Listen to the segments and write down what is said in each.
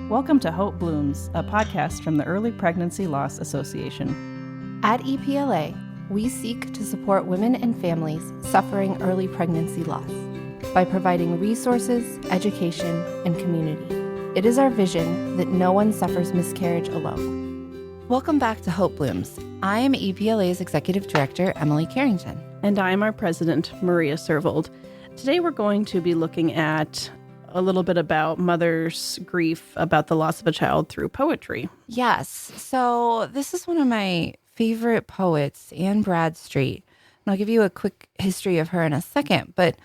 Welcome to Hope Blooms, a podcast from the Early Pregnancy Loss Association. At EPLA, we seek to support women and families suffering early pregnancy loss by providing resources, education, and community. It is our vision that no one suffers miscarriage alone. Welcome back to Hope Blooms. I am EPLA's Executive Director, Emily Carrington. And I'm our president, Maria Servold. Today we're going to be looking at a little bit about mothers' grief about the loss of a child through poetry. Yes. So this is one of my favorite poets, Anne Bradstreet. And I'll give you a quick history of her in a second. But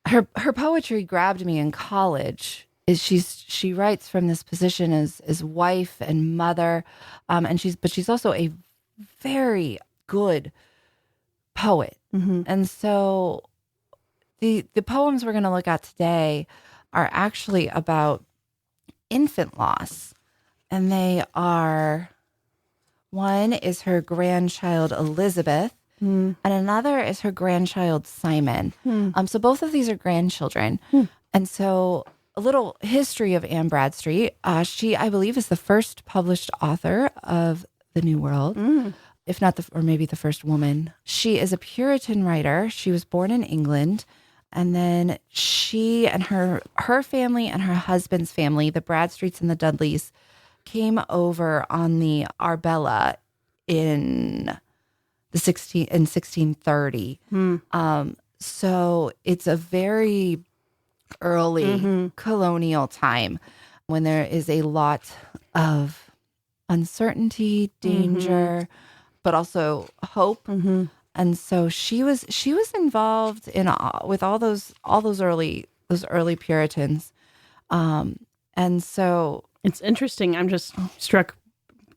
her poetry grabbed me in college. She writes from this position as wife and mother, and she's also a very good poet. Mm-hmm. And so the poems we're going to look at today are actually about infant loss. And they are, one is her grandchild, Elizabeth, and another is her grandchild, Simon. So both of these are grandchildren. And so a little history of Anne Bradstreet. She, I believe, is the first published author of the New World, if not or maybe the first woman. She is a Puritan writer. She was born in England. And then she and her family and her husband's family, the Bradstreets and the Dudleys, came over on the Arbella in 1630. So it's a very early colonial time when there is a lot of uncertainty, danger, but also hope. And so she was involved in with all those early Puritans, and so It's interesting. I'm just struck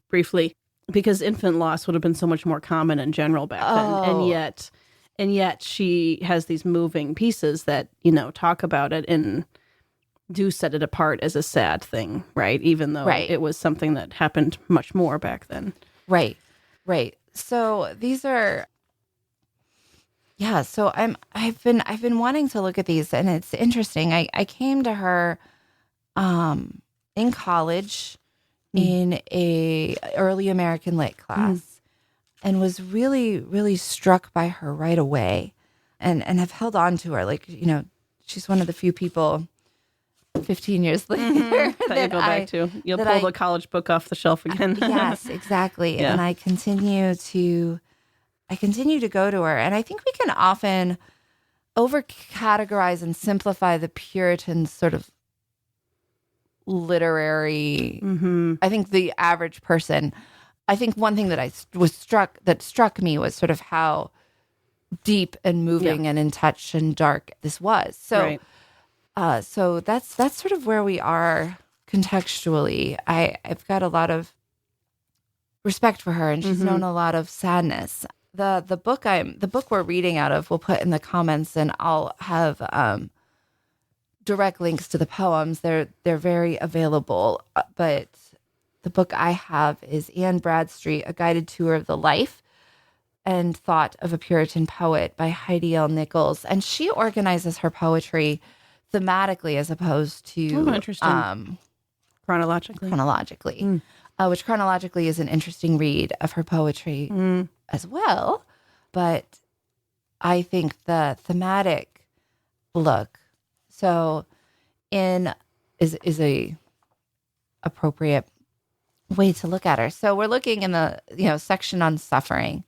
briefly because infant loss would have been so much more common in general back then, and yet she has these moving pieces that talk about it and do set it apart as a sad thing, right? Even though it was something that happened much more back then, right. So these are. Yeah, so I've been wanting to look at these, and it's interesting. I came to her in college in a early American Lit class, and was really, really struck by her right away, and have held on to her. She's one of the few people 15 years later that you go back to. You'll pull the college book off the shelf again. Yes, exactly. Yeah. And I continue to go to her. And I think we can often over-categorize and simplify the Puritan sort of literary, I think the average person. I think one thing that struck me was sort of how deep and moving and in touch and dark this was. So, so that's sort of where we are contextually. I've got a lot of respect for her, and she's known a lot of sadness. The book we're reading out of, we'll put in the comments, and I'll have direct links to the poems. They're very available. But the book I have is Anne Bradstreet: A Guided Tour of the Life and Thought of a Puritan Poet by Heidi L. Nichols, and she organizes her poetry thematically as opposed to chronologically. Which chronologically is an interesting read of her poetry as well. But I think the thematic look is a appropriate way to look at her. So we're looking in the section on suffering,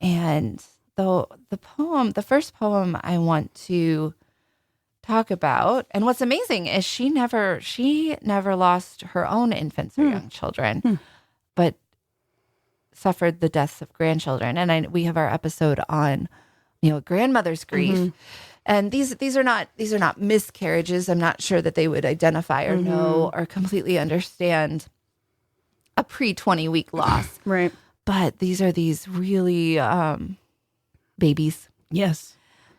and the first poem I want to talk about, and what's amazing is she never lost her own infants or young children, but suffered the deaths of grandchildren. And we have our episode on grandmother's grief, and these are not miscarriages. I'm not sure that they would identify or know or completely understand a pre-20-week loss, right? But these are really babies. Yes.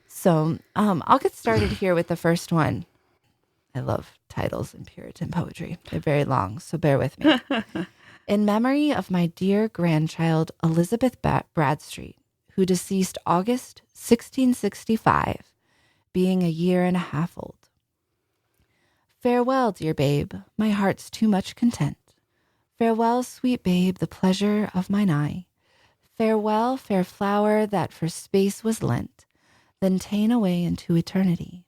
So I'll get started here with the first one. I love titles in Puritan poetry. They're very long, so bear with me. In memory of my dear grandchild, Elizabeth Bradstreet, who deceased August 1665, being a year and a half old. Farewell, dear babe, my heart's too much content. Farewell, sweet babe, the pleasure of mine eye. Farewell, fair flower that for space was lent, then ta'en away into eternity.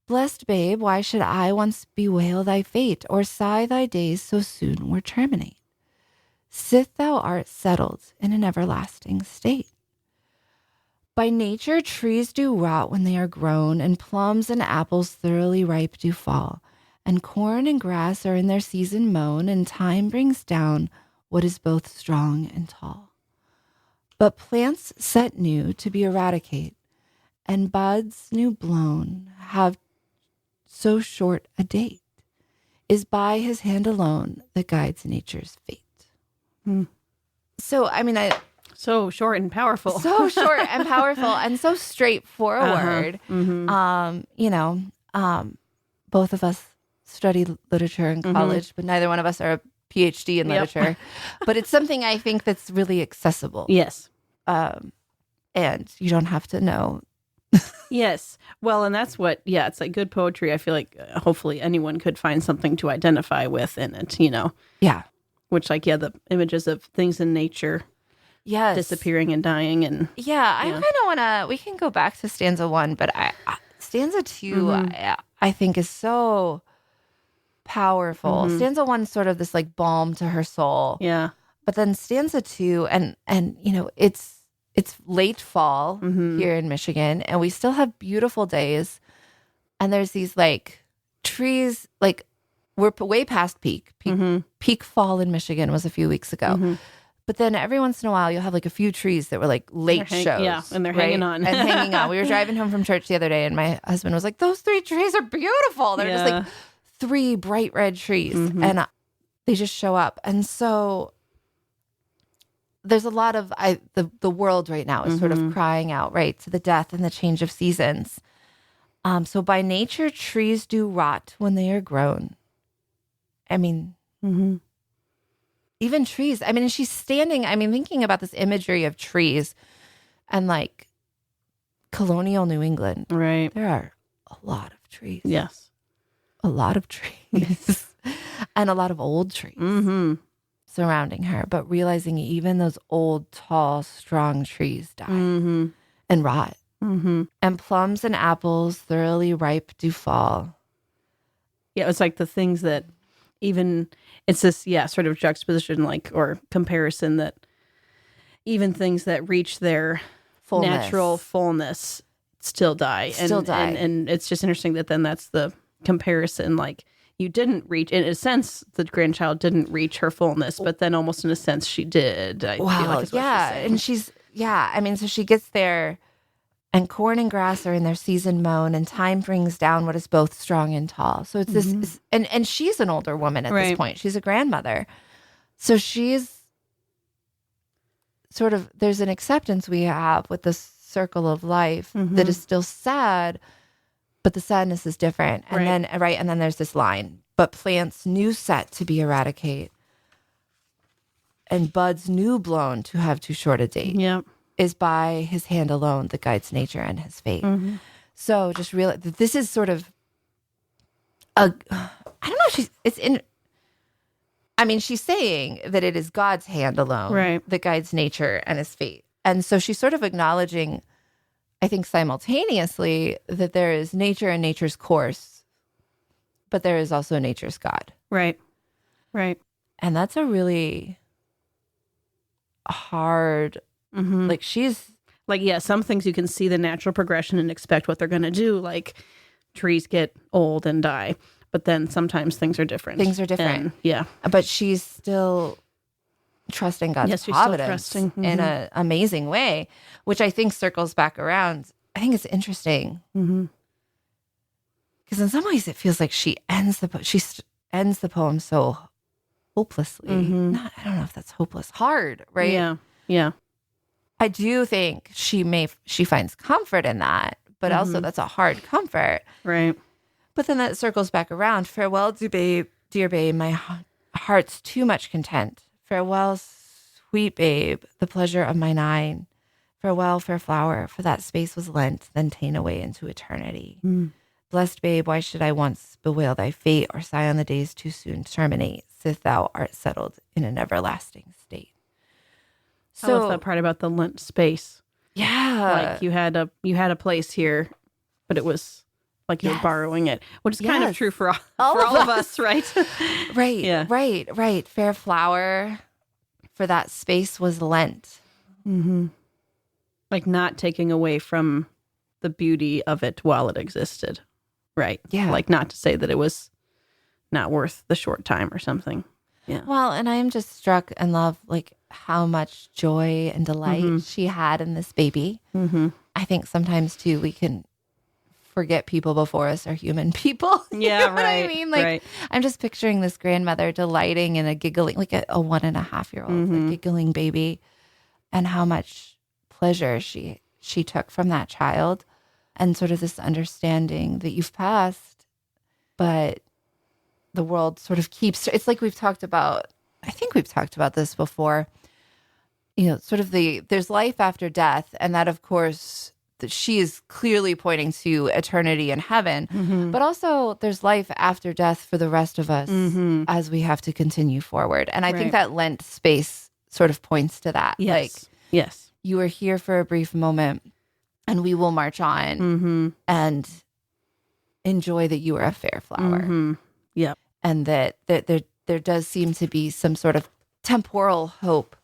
Blessed babe, why should I once bewail thy fate, or sigh thy days so soon were terminate? Sith thou art settled in an everlasting state. By nature trees do rot when they are grown, and plums and apples thoroughly ripe do fall, and corn and grass are in their season mown, and time brings down what is both strong and tall. But plants set new to be eradicate, and buds new blown have so short a date, is by his hand alone that guides nature's fate. So, I mean, so short and powerful. So short and powerful and so straightforward. Both of us studied literature in college, but neither one of us are a PhD in literature. But it's something I think that's really accessible. Yes. And you don't have to know. Yes. Well, and that's what, it's like good poetry. I feel like hopefully anyone could find something to identify with in it, Yeah. Which the images of things in nature. Yes. Disappearing and dying. And I kind of want to, we can go back to stanza 1, but stanza 2, I think is so powerful. Stanza 1 sort of this like balm to her soul. Yeah. But then stanza 2, and it's late fall here in Michigan, and we still have beautiful days. And there's these like trees, like we're way past peak. Peak fall in Michigan was a few weeks ago. But then every once in a while, you'll have like a few trees that were like late shows. Yeah, and they're hanging on. And hanging on. We were driving home from church the other day, and my husband was like, those 3 trees are beautiful. They're just like 3 bright red trees. And they just show up. And so there's a lot of, the world right now is sort of crying out, right, to the death and the change of seasons. So by nature, trees do rot when they are grown. I mean... Even trees. I mean, and she's standing, thinking about this imagery of trees and like colonial New England. Right. There are a lot of trees. Yes. A lot of trees. And a lot of old trees surrounding her. But realizing even those old, tall, strong trees die and rot. And plums and apples thoroughly ripe do fall. Yeah, it's like the things that even... It's this, sort of juxtaposition, or comparison that even things that reach their natural fullness still die. And it's just interesting that then that's the comparison. Like, you didn't reach, in a sense, the grandchild didn't reach her fullness, but then almost in a sense she did. I feel like is what she's saying. And so she gets there, and corn and grass are in their season mown, and time brings down what is both strong and tall. So it's this, and she's an older woman at this point. She's a grandmother. So she's sort of, there's an acceptance we have with this circle of life that is still sad, but the sadness is different. And then there's this line, but plants new set to be eradicate, and buds new blown to have too short a date. Yeah. Is by his hand alone that guides nature and his fate. So just realize that this is sort of I don't know. She's saying that it is God's hand alone that guides nature and his fate. And so she's sort of acknowledging, I think simultaneously, that there is nature and nature's course, but there is also nature's God. Right. Right. And that's a really hard... Like she's like, some things you can see the natural progression and expect what they're going to do. Like trees get old and die, but then sometimes things are different. And, yeah. But she's still trusting God's providence in an amazing way, which I think circles back around. I think it's interesting because in some ways it feels like she ends the poem so hopelessly. I don't know if that's hopeless. Hard, right? Yeah. Yeah. I do think she finds comfort in that, but also that's a hard comfort. Right. But then that circles back around. Farewell, dear babe, my heart's too much content. Farewell, sweet babe, the pleasure of mine eye. Farewell, fair flower, for that space was lent, then ta'en away into eternity. Blessed babe, why should I once bewail thy fate or sigh on the days too soon terminate, sith thou art settled in an everlasting state? I love that part about the lent space. Yeah. Like you had a place here, but it was like you're borrowing it, which is kind of true for all of us, right? Right. Yeah. Right. Fair flower for that space was lent. Mm-hmm. Like not taking away from the beauty of it while it existed. Right. Yeah. Like not to say that it was not worth the short time or something. Yeah. Well, and I am just struck and love like how much joy and delight she had in this baby. Mm-hmm. I think sometimes too we can forget people before us are human people. Yeah, you know what I mean? Like I'm just picturing this grandmother delighting in a giggling, like a 1.5-year-old, a giggling baby, and how much pleasure she took from that child, and sort of this understanding that you've passed, but the world sort of keeps. It's like we've talked about. I think we've talked about this before. You know, sort of there's life after death, and that, of course, that she is clearly pointing to eternity in heaven, but also there's life after death for the rest of us as we have to continue forward. And I think that Lent space sort of points to that. Yes. Like, you are here for a brief moment, and we will march on and enjoy that you are a fair flower. Yep. And that there does seem to be some sort of temporal hope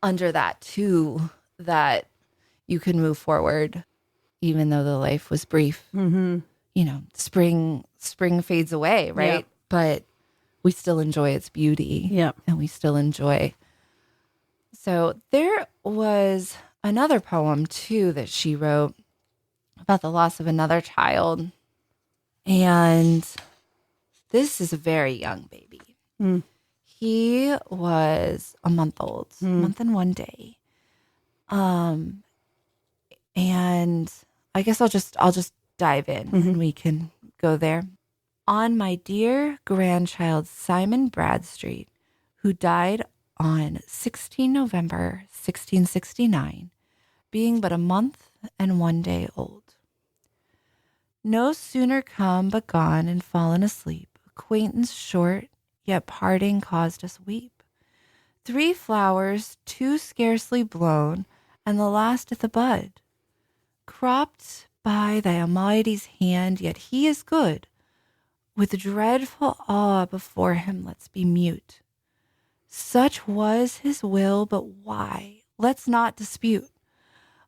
under that too, that you can move forward even though the life was brief. You know, spring fades away, right? Yep. But we still enjoy its beauty. And we still enjoy. So there was another poem too that she wrote about the loss of another child. And this is a very young baby. He was a month old, a month and 1 day. And I guess I'll just dive in and we can go there. On my dear grandchild, Simon Bradstreet, who died on 16 November, 1669, being but a month and 1 day old. No sooner come but gone and fallen asleep, acquaintance short, yet parting caused us weep. 3 flowers, 2 scarcely blown, and the last at the bud. Cropped by thy Almighty's hand, yet he is good. With dreadful awe before him let's be mute. Such was his will, but why? Let's not dispute.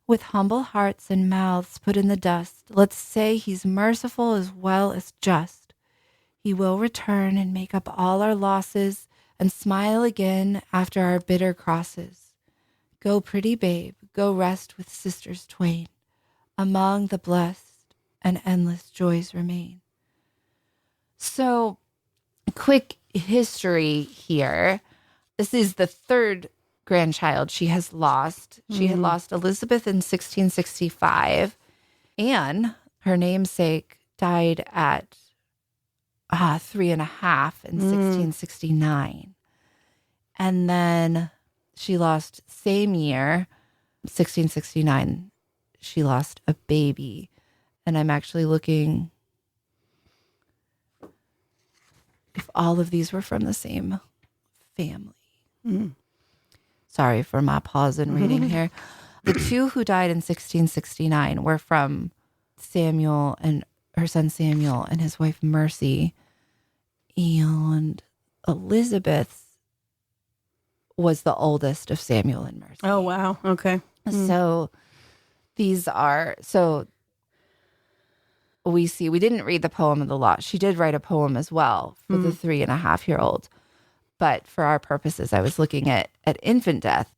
With humble hearts and mouths put in the dust, let's say he's merciful as well as just. He will return and make up all our losses and smile again after our bitter crosses. Go, pretty babe, go rest with sisters twain. Among the blessed and endless joys remain. So, quick history here. This is the 3rd grandchild she has lost. She had lost Elizabeth in 1665. Anne, her namesake, died at 3.5 in 1669. And then she lost same year, 1669, she lost a baby. And I'm actually looking if all of these were from the same family. Sorry for my pause in reading here. The 2 who died in 1669 were from Samuel and her son Samuel and his wife Mercy. And Elizabeth was the oldest of Samuel and Mercy. Oh, wow. Okay. So these are, we didn't read the poem of the loss. She did write a poem as well for the 3.5-year-old. But for our purposes, I was looking at infant death.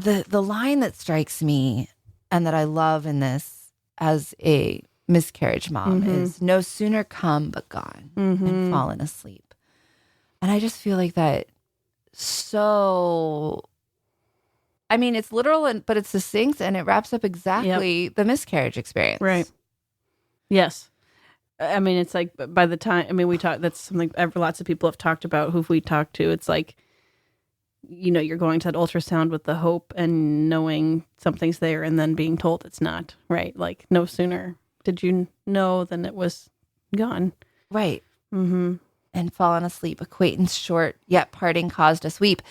The line that strikes me and that I love in this as a miscarriage mom is no sooner come but gone and fallen asleep. And I just feel like that so, I mean, it's literal, but it's succinct and it wraps up exactly the miscarriage experience. Right. Yes. I mean, it's like by the time, I mean, that's something lots of people have talked about who we talked to. It's like, you know, you're going to that ultrasound with the hope and knowing something's there and then being told it's not, right? Like no sooner did you know than it was gone. Right. Mm-hmm. And fallen asleep, acquaintance short, yet parting caused us weep.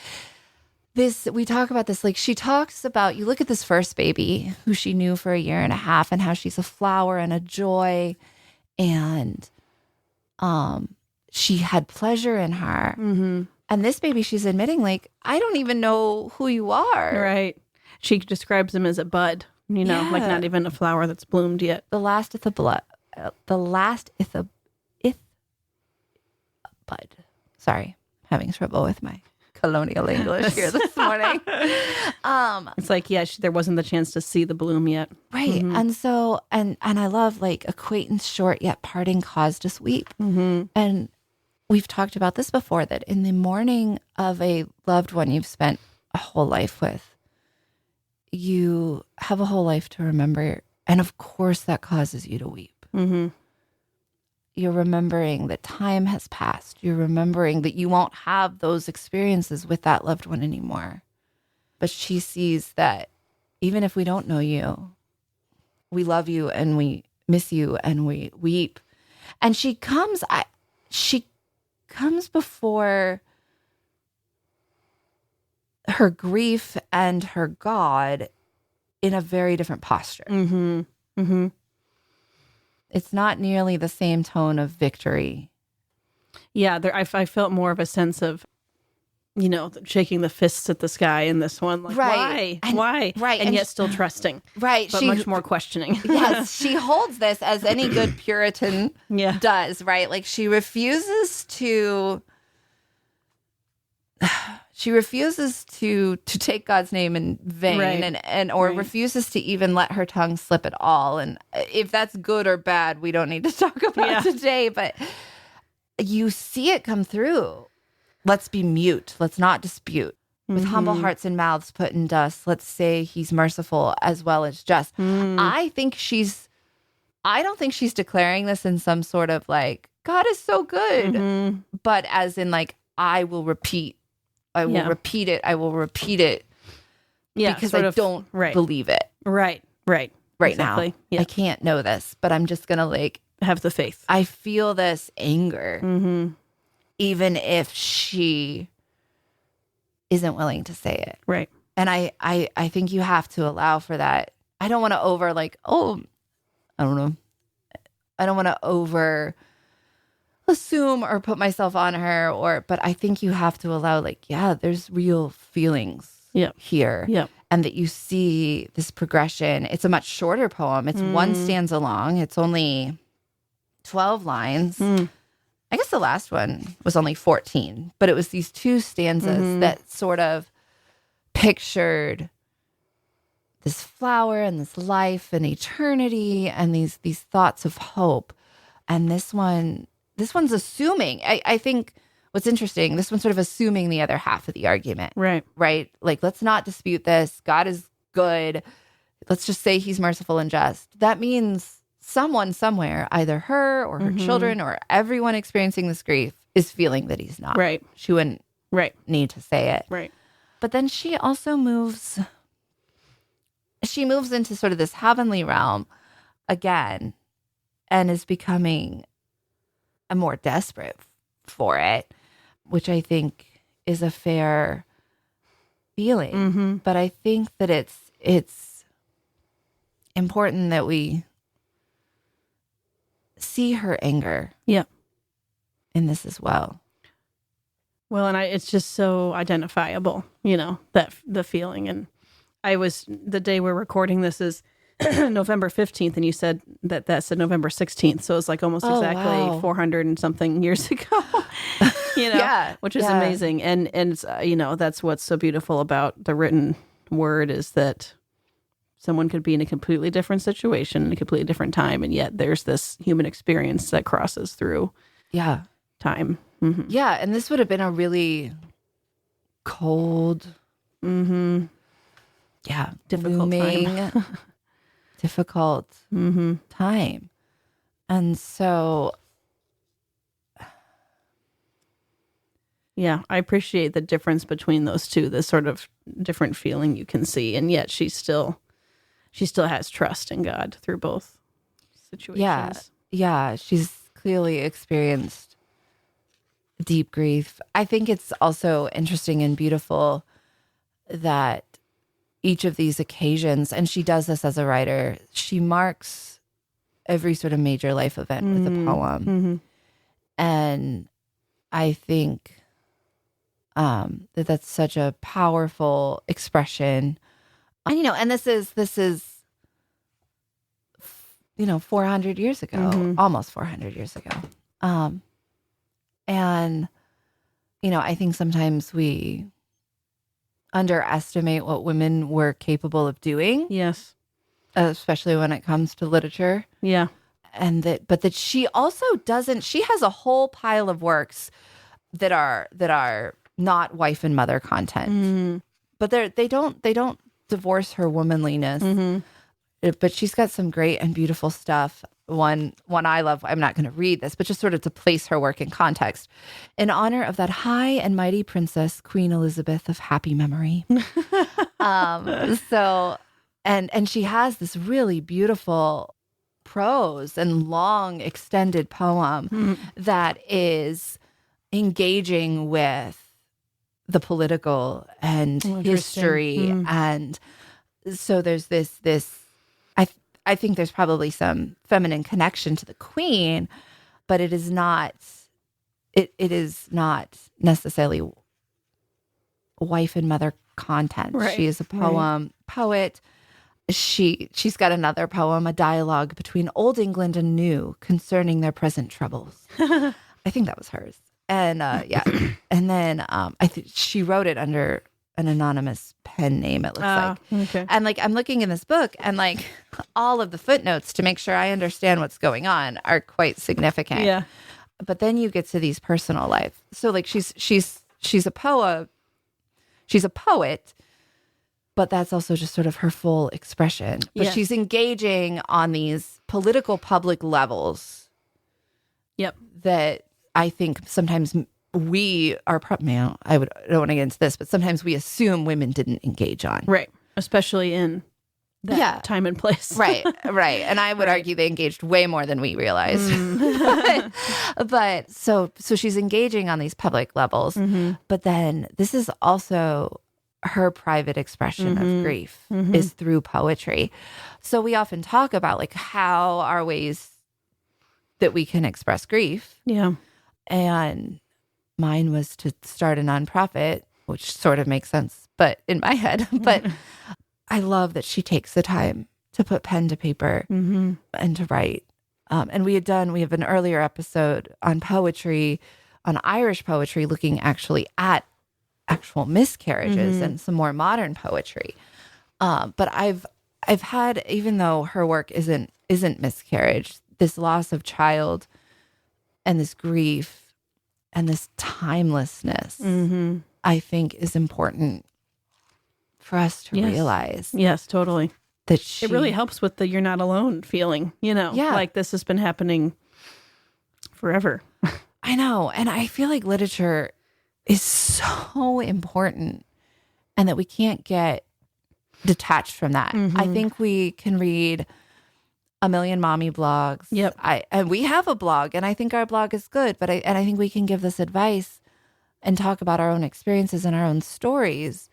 We talk about this, like she talks about, you look at this first baby who she knew for a year and a half and how she's a flower and a joy. And she had pleasure in her. Mm-hmm. And this baby, she's admitting, like, I don't even know who you are. Right. She describes him as a bud, like not even a flower that's bloomed yet. The last ith a bud. Sorry, having trouble with my colonial English here this morning. It's like, there wasn't the chance to see the bloom yet. Right. Mm-hmm. And so, and I love, like, acquaintance short, yet parting caused us weep. Mm-hmm. And we've talked about this before, that in the mourning of a loved one you've spent a whole life with, you have a whole life to remember. And of course that causes you to weep. Mm-hmm. You're remembering that time has passed. You're remembering that you won't have those experiences with that loved one anymore. But she sees that even if we don't know you, we love you and we miss you and we weep. And she comes before her grief and her God in a very different posture. Mm-hmm. Mm-hmm. It's not nearly the same tone of victory. Yeah, I felt more of a sense of, shaking the fists at the sky in this one. Like, right. Why? Right. And yet still trusting. Right. But much more questioning. Yes. She holds this as any good Puritan does, right? Like she refuses to take God's name in vain, right. or refuses to even let her tongue slip at all. And if that's good or bad, we don't need to talk about today, but you see it come through. Let's be mute. Let's not dispute. With humble hearts and mouths put in dust, let's say he's merciful as well as just. I don't think she's declaring this in some sort of like, God is so good, but as in like, I will repeat it. I will repeat it because I don't believe it. Right now. Yeah. I can't know this, but I'm just going to like have the faith. I feel this anger, even if she isn't willing to say it. Right. And I think you have to allow for that. I don't want to I don't want to over assume or put myself on her but I think you have to allow there's real feelings here. Yeah. And that you see this progression. It's a much shorter poem. It's one stanza long. It's only 12 lines. I guess the last one was only 14, but it was these two stanzas that sort of pictured this flower and this life and eternity and these thoughts of hope. And this one's assuming, I think what's interesting, this one's sort of assuming the other half of the argument. Right. Like, let's not dispute this. God is good. Let's just say he's merciful and just. That means someone somewhere, either her or her children or everyone experiencing this grief, is feeling that he's not. Right. She wouldn't need to say it. Right. But then she also moves into sort of this heavenly realm again and is becoming more desperate for it, which I think is a fair feeling. But I think that it's important that we see her anger in this as well. Well, and it's just so identifiable, that the feeling. And the day we're recording this is November 15th, and you said that said November 16th. So it's like almost exactly 400 and something years ago, which is amazing. And it's, that's what's so beautiful about the written word, is that someone could be in a completely different situation, in a completely different time, and yet there's this human experience that crosses through time. Yeah, and this would have been a really cold, difficult time. And so I appreciate the difference between those two, the sort of different feeling you can see, and yet she still has trust in God through both situations. Yeah, she's clearly experienced deep grief. I think it's also interesting and beautiful that each of these occasions, and she does this as a writer, she marks every sort of major life event with a poem. Mm-hmm. And I think that's such a powerful expression. And, and this is 400 years ago, almost 400 years ago. And, I think sometimes we underestimate what women were capable of doing. Yes. Especially when it comes to literature. Yeah. And that she also doesn't, she has a whole pile of works that are not wife and mother content. But they don't divorce her womanliness. But she's got some great and beautiful stuff. One I love, I'm not going to read this, but just sort of to place her work in context. In honor of that high and mighty princess, Queen Elizabeth of happy memory. So, and she has this really beautiful prose and long extended poem that is engaging with the political and history. And so there's this I think there's probably some feminine connection to the queen, but it is not necessarily wife and mother content. Right. She is a poet. She's got another poem, a dialogue between old England and new concerning their present troubles. I think that was hers. And and then I think she wrote it under an anonymous pen name, it looks like. Okay. And I'm looking in this book, and all of the footnotes to make sure I understand what's going on are quite significant. Yeah. But then you get to these personal life. So she's a poet. She's a poet, but that's also just sort of her full expression. But she's engaging on these political public levels. Yep. That I think sometimes we are, I don't want to get into this, but sometimes we assume women didn't engage on. Right. Especially in that time and place. Right. And I would argue they engaged way more than we realized. but so she's engaging on these public levels, but then this is also her private expression of grief is through poetry. So we often talk about how are ways that we can express grief. Yeah. And mine was to start a nonprofit, which sort of makes sense, but in my head. But I love that she takes the time to put pen to paper and to write. And we have an earlier episode on poetry, on Irish poetry, looking actually at actual miscarriages and some more modern poetry. But I've had, even though her work isn't miscarriage, this loss of child and this grief and this timelessness, I think is important for us to realize. Yes, totally. That it really helps with the you're not alone feeling, like this has been happening forever. I know. And I feel like literature is so important and that we can't get detached from that. I think we can read a million mommy blogs. Yep. And we have a blog, and I think our blog is good, but I think we can give this advice and talk about our own experiences and our own stories.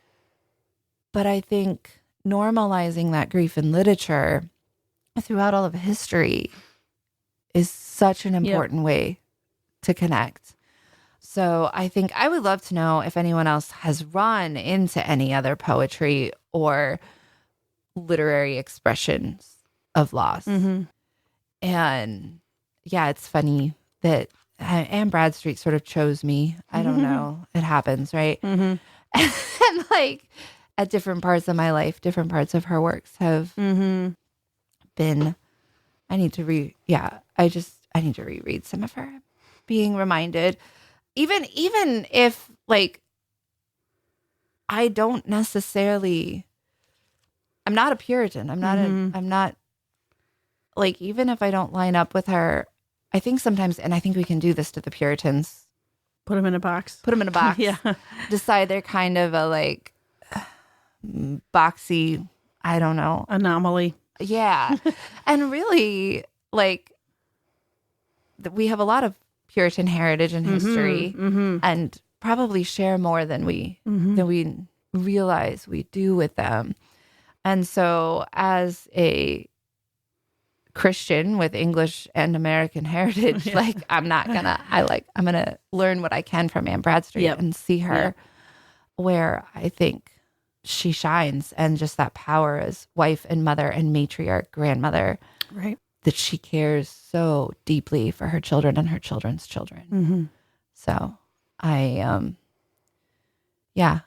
But I think normalizing that grief in literature throughout all of history is such an important way to connect. So I think I would love to know if anyone else has run into any other poetry or literary expressions of loss. And it's funny that Anne Bradstreet sort of chose me. I don't know. It happens, right? And at different parts of my life, different parts of her works have been, I need to reread some of her, being reminded, even if I don't necessarily, I'm not a Puritan. I'm not even if I don't line up with her, I think sometimes, and I think we can do this to the Puritans. Put them in a box. Yeah. Decide they're kind of a boxy, I don't know. Anomaly. Yeah. And really we have a lot of Puritan heritage and history, and probably share more than we realize we do with them. And so, as a Christian with English and American heritage, like I'm gonna learn what I can from Anne Bradstreet and see her where I think she shines, and just that power as wife and mother and matriarch, grandmother, right? That she cares so deeply for her children and her children's children. So I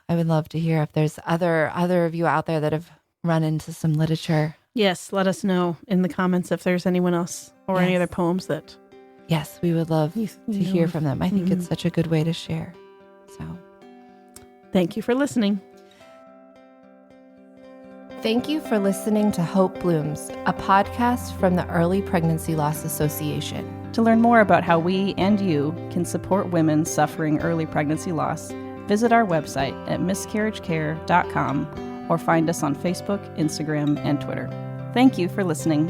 would love to hear if there's other of you out there that have run into some literature. Yes, let us know in the comments if there's anyone else or any other poems that. Yes, we would love to hear from them. I think it's such a good way to share. So, thank you for listening. Thank you for listening to Hope Blooms, a podcast from the Early Pregnancy Loss Association. To learn more about how we and you can support women suffering early pregnancy loss, visit our website at miscarriagecare.com or find us on Facebook, Instagram, and Twitter. Thank you for listening.